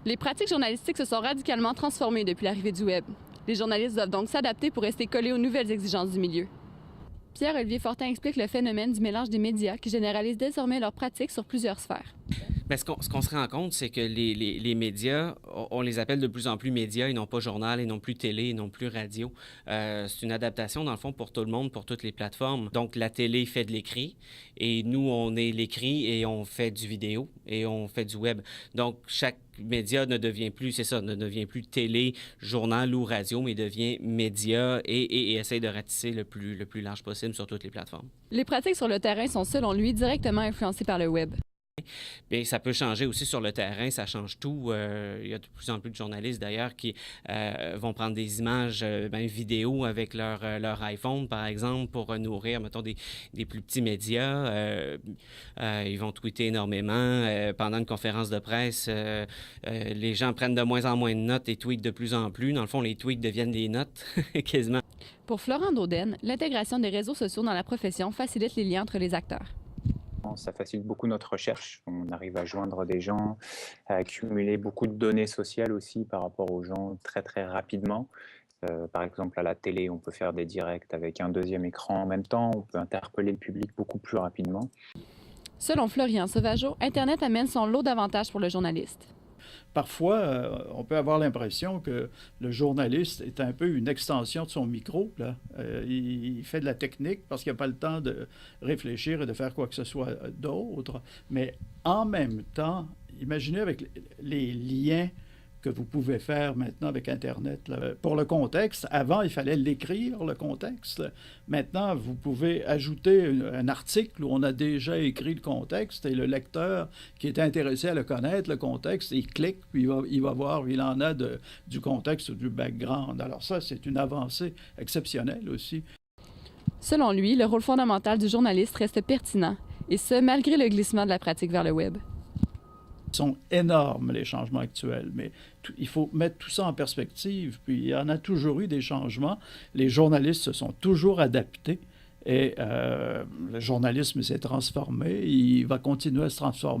Les pratiques journalistiques se sont radicalement transformées depuis l'arrivée du Web. Les journalistes doivent donc s'adapter pour rester collés aux nouvelles exigences du milieu. Pierre-Olivier Fortin explique le phénomène du mélange des médias qui généralise désormais leurs pratiques sur plusieurs sphères. Bien, ce qu'on se rend compte, c'est que les médias, on les appelle de plus en plus médias et non pas journal, et non plus télé, et non plus radio. C'est une adaptation, dans le fond, pour tout le monde, pour toutes les plateformes. Donc, la télé fait de l'écrit, et nous, on est l'écrit, et on fait du vidéo, et on fait du web. Donc, chaque média ne devient plus, c'est ça, ne devient plus télé, journal ou radio, mais devient média et essaie de ratisser le plus large possible sur toutes les plateformes. Les pratiques sur le terrain sont, selon lui, directement influencées par le Web. Bien, ça peut changer aussi sur le terrain, ça change tout. Il y a de plus en plus de journalistes d'ailleurs qui vont prendre des images vidéo avec leur iPhone, par exemple, pour nourrir, mettons, des plus petits médias. Ils vont tweeter énormément. Pendant une conférence de presse, les gens prennent de moins en moins de notes et tweetent de plus en plus. Dans le fond, les tweets deviennent des notes, quasiment. Pour Florent Daudaine, l'intégration des réseaux sociaux dans la profession facilite les liens entre les acteurs. Ça facilite beaucoup notre recherche. On arrive à joindre des gens, à accumuler beaucoup de données sociales aussi par rapport aux gens très très rapidement. Par exemple, à la télé, on peut faire des directs avec un deuxième écran en même temps. On peut interpeller le public beaucoup plus rapidement. Selon Florian Sauvageau, Internet amène son lot d'avantages pour le journaliste. Parfois, on peut avoir l'impression que le journaliste est un peu une extension de son micro, là. Il fait de la technique parce qu'il n'a pas le temps de réfléchir et de faire quoi que ce soit d'autre. Mais en même temps, imaginez avec les liens que vous pouvez faire maintenant avec Internet. Là. Pour le contexte, avant, il fallait l'écrire, le contexte. Maintenant, vous pouvez ajouter un article où on a déjà écrit le contexte et le lecteur qui est intéressé à le connaître, le contexte, il clique, puis il va voir où il en a du contexte ou du background. Alors ça, c'est une avancée exceptionnelle aussi. Selon lui, le rôle fondamental du journaliste reste pertinent, et ce, malgré le glissement de la pratique vers le Web. Sont énormes, les changements actuels, mais il faut mettre tout ça en perspective. Puis il y en a toujours eu des changements. Les journalistes se sont toujours adaptés et le journalisme s'est transformé. Il va continuer à se transformer.